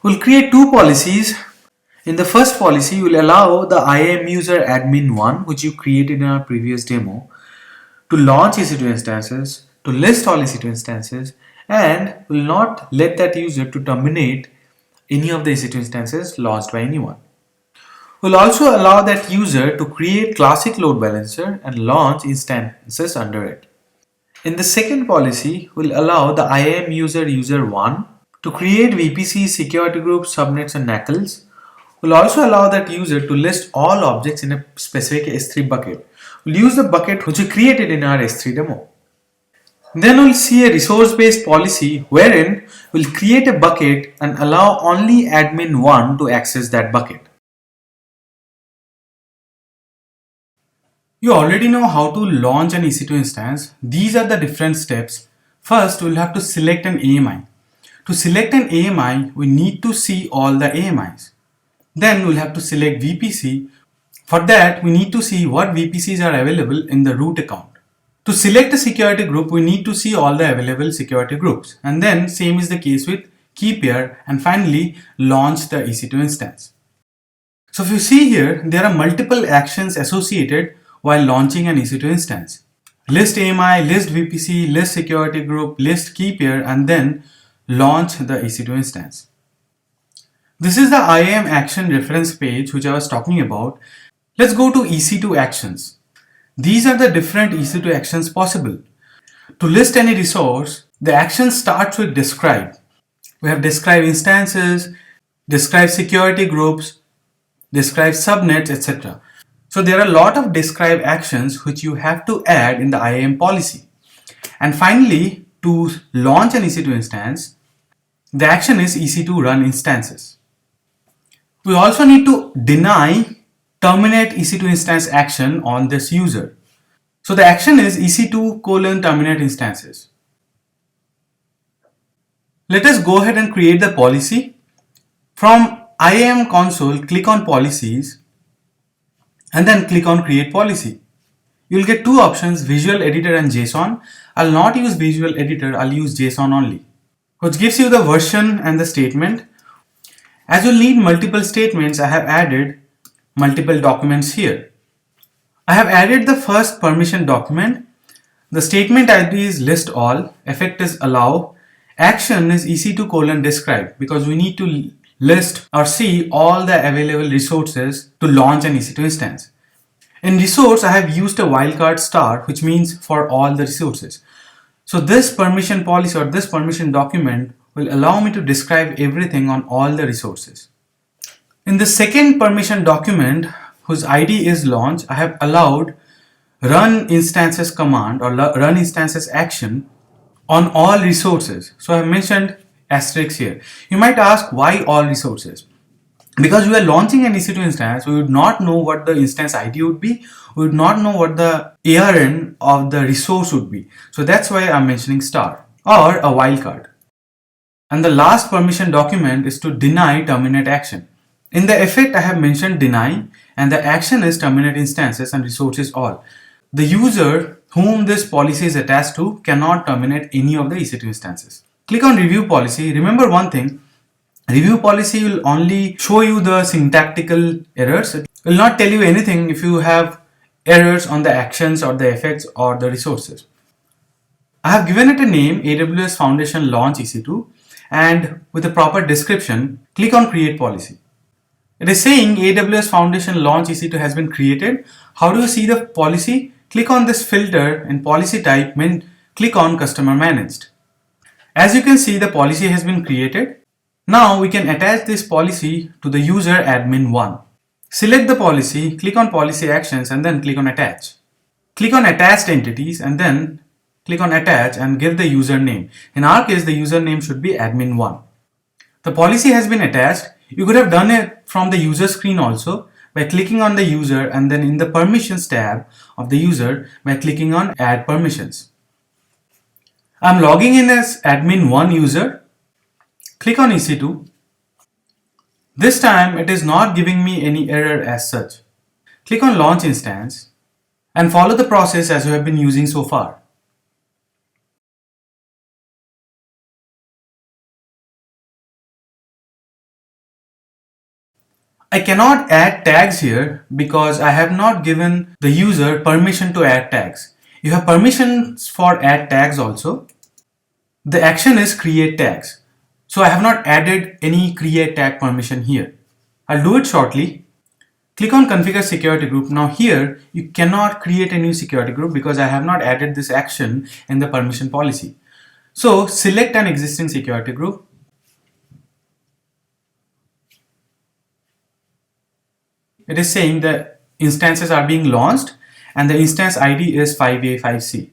We'll create two policies. In the first policy, we'll allow the IAM user admin 1, which you created in our previous demo, to launch EC2 instances, to list all EC2 instances, and will not let that user to terminate any of the EC2 instances launched by anyone. We'll also allow that user to create classic load balancer and launch instances under it. In the second policy, we'll allow the IAM user 1 to create VPC, security groups, subnets, and NACLs. We'll also allow that user to list all objects in a specific S3 bucket. We'll use the bucket which we created in our S3 demo. Then we'll see a resource-based policy wherein we'll create a bucket and allow only admin 1 to access that bucket. You already know how to launch an EC2 instance. These are the different steps. First, we'll have to select an AMI. To select an AMI, we need to see all the AMIs. Then we'll have to select VPC. For that, we need to see what VPCs are available in the root account. To select a security group, we need to see all the available security groups. And then same is the case with key pair, and finally launch the EC2 instance. So if you see here, there are multiple actions associated while launching an EC2 instance. List AMI, list VPC, list security group, list key pair, and then launch the EC2 instance. This is the IAM action reference page which I was talking about. Let's go to EC2 actions. These are the different EC2 actions possible. To list any resource, the action starts with describe. We have describe instances, describe security groups, describe subnets, etc. So there are a lot of describe actions which you have to add in the IAM policy. And finally, to launch an EC2 instance, the action is EC2 run instances. We also need to deny terminate EC2 instance action on this user. So the action is EC2 terminate instances. Let us go ahead and create the policy. From IAM console, click on policies and then click on create policy. You'll get two options, visual editor and JSON. I'll not use visual editor, I'll use JSON only, which gives you the version and the statement. As you'll need multiple statements, I have added multiple documents here. I have added the first permission document. The statement ID is list all, effect is allow, action is EC2 describe, because we need to list or see all the available resources to launch an EC2 instance. In resource, I have used a wildcard star, which means for all the resources. So this permission policy or this permission document will allow me to describe everything on all the resources. In the second permission document, whose ID is launch, I have allowed run instances command or run instances action on all resources. So I have mentioned asterisk here. You might ask why all resources? Because we are launching an EC2 instance, we would not know what the instance ID would be. We would not know what the ARN of the resource would be. So that's why I'm mentioning star or a wildcard. And the last permission document is to deny terminate action. In the effect, I have mentioned deny, and the action is terminate instances and resources all. The user whom this policy is attached to cannot terminate any of the EC2 instances. Click on review policy. Remember one thing, review policy will only show you the syntactical errors. It will not tell you anything if you have errors on the actions or the effects or the resources. I have given it a name, AWS Foundation Launch EC2, and with a proper description, click on create policy. It is saying AWS Foundation Launch EC2 has been created. How do you see the policy? Click on this filter in policy type, then click on customer managed. As you can see, the policy has been created. Now we can attach this policy to the user admin 1. Select the policy, click on policy actions and then click on attach. Click on attached entities and then click on attach and give the username. In our case, the username should be admin 1. The policy has been attached. You could have done it from the user screen also by clicking on the user and then in the permissions tab of the user by clicking on add permissions. I'm logging in as admin 1 user. Click on EC2. This time it is not giving me any error as such. Click on launch instance and follow the process as you have been using so far. I cannot add tags here because I have not given the user permission to add tags. You have permissions for add tags also. The action is create tags. So I have not added any create tag permission here. I'll do it shortly. Click on configure security group. Now here you cannot create a new security group because I have not added this action in the permission policy. So select an existing security group. It is saying the instances are being launched and the instance ID is 5A5C.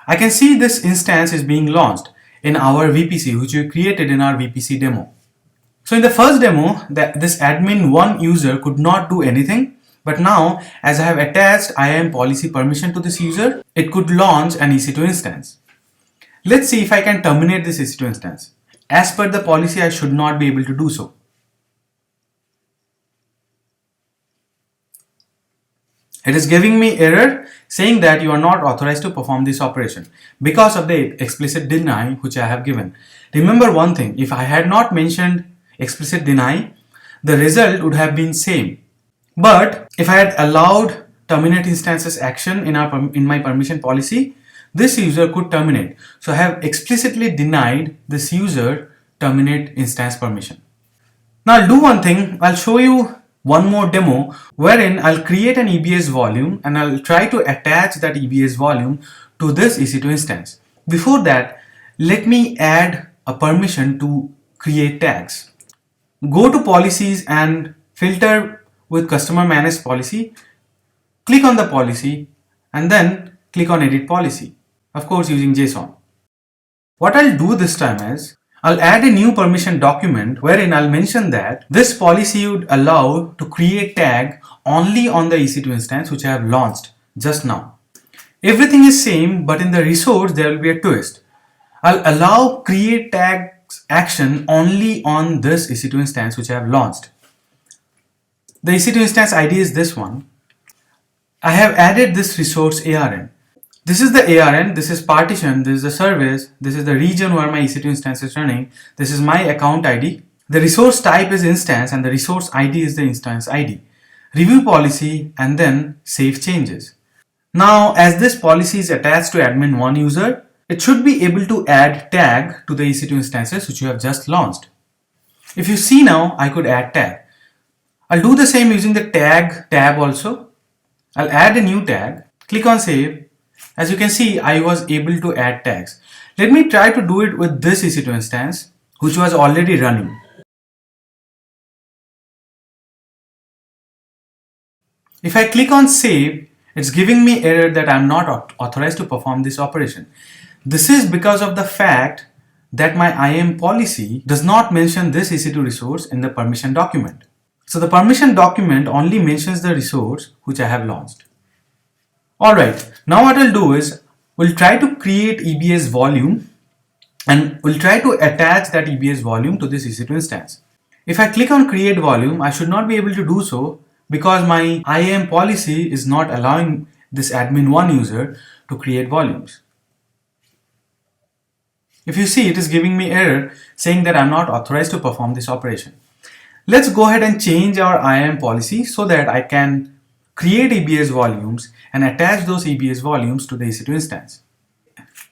I can see this instance is being launched in our VPC, which we created in our VPC demo. So in the first demo, this admin1 user could not do anything, but now as I have attached IAM policy permission to this user, it could launch an EC2 instance. Let's see if I can terminate this EC2 instance. As per the policy, I should not be able to do so. It is giving me error saying that you are not authorized to perform this operation because of the explicit deny which I have given. Remember one thing, if I had not mentioned explicit deny, the result would have been same. But if I had allowed terminate instances action in my permission policy, this user could terminate. So I have explicitly denied this user terminate instance permission. Now I'll do one thing, I'll show you one more demo wherein I'll create an EBS volume and I'll try to attach that EBS volume to this EC2 instance. Before that, let me add a permission to create tags. Go to policies and filter with customer managed policy, click on the policy and then click on edit policy, of course using JSON. What I'll do this time is I'll add a new permission document wherein I'll mention that this policy would allow to create tag only on the EC2 instance which I have launched just now. Everything is same, but in the resource there will be a twist. I'll allow create tags action only on this EC2 instance which I have launched. The EC2 instance ID is this one. I have added this resource ARN. This is the ARN, this is partition, this is the service, this is the region where my EC2 instance is running, this is my account ID. The resource type is instance and the resource ID is the instance ID. Review policy and then save changes. Now as this policy is attached to admin1 user, it should be able to add tag to the EC2 instances which you have just launched. If you see now, I could add tag. I'll do the same using the tag tab also. I'll add a new tag, click on save. As you can see, I was able to add tags. Let me try to do it with this EC2 instance, which was already running. If I click on save, it's giving me error that I'm not authorized to perform this operation. This is because of the fact that my IAM policy does not mention this EC2 resource in the permission document. So the permission document only mentions the resource which I have launched. Alright, now what I'll do is we'll try to create EBS volume and we'll try to attach that EBS volume to this EC2 instance. If I click on create volume, I should not be able to do so because my IAM policy is not allowing this admin1 user to create volumes. If you see, it is giving me error saying that I'm not authorized to perform this operation. Let's go ahead and change our IAM policy so that I can create EBS volumes and attach those EBS volumes to the EC2 instance.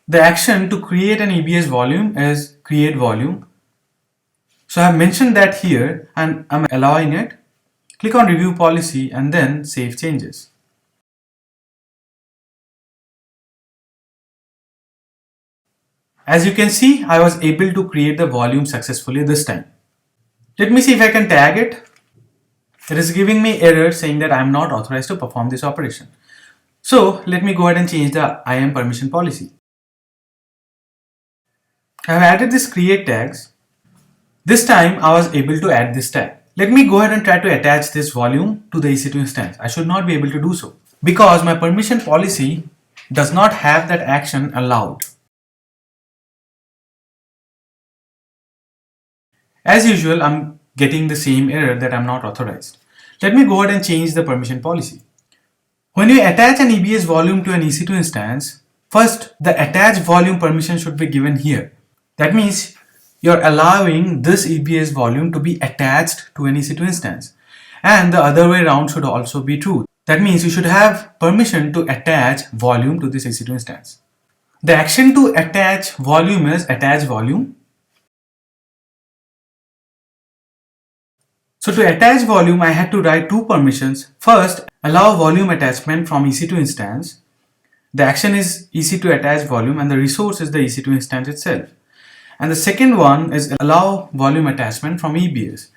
The action to create an EBS volume is create volume. So I have mentioned that here and I'm allowing it. Click on review policy and then save changes. As you can see, I was able to create the volume successfully this time. Let me see if I can tag it. It is giving me error saying that I am not authorized to perform this operation. So let me go ahead and change the IAM permission policy. I have added this create tags. This time I was able to add this tag. Let me go ahead and try to attach this volume to the EC2 instance. I should not be able to do so because my permission policy does not have that action allowed. As usual, I'm getting the same error that I'm not authorized. Let me go ahead and change the permission policy. When you attach an EBS volume to an EC2 instance, first the attach volume permission should be given here. That means you're allowing this EBS volume to be attached to an EC2 instance. And the other way around should also be true. That means you should have permission to attach volume to this EC2 instance. The action to attach volume is attach volume. So to attach volume, I had to write two permissions. First, allow volume attachment from EC2 instance. The action is EC2 attach volume and the resource is the EC2 instance itself. And the second one is allow volume attachment from EBS.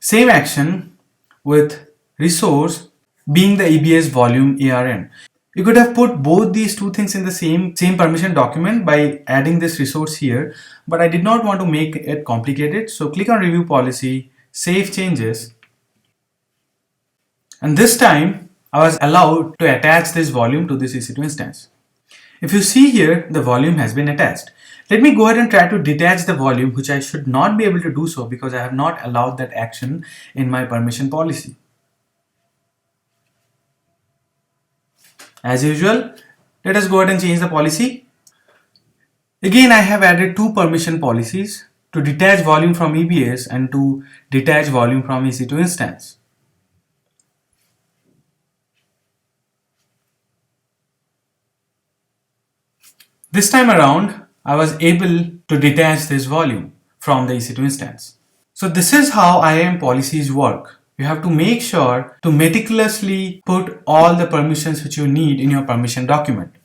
Same action with resource being the EBS volume ARN. You could have put both these two things in the same permission document by adding this resource here, but I did not want to make it complicated. So click on review policy, save changes. And this time I was allowed to attach this volume to this EC2 instance. If you see here, the volume has been attached. Let me go ahead and try to detach the volume, which I should not be able to do so because I have not allowed that action in my permission policy. As usual, let us go ahead and change the policy. Again, I have added two permission policies to detach volume from EBS and to detach volume from EC2 instance. This time around, I was able to detach this volume from the EC2 instance. So this is how IAM policies work. You have to make sure to meticulously put all the permissions which you need in your permission document.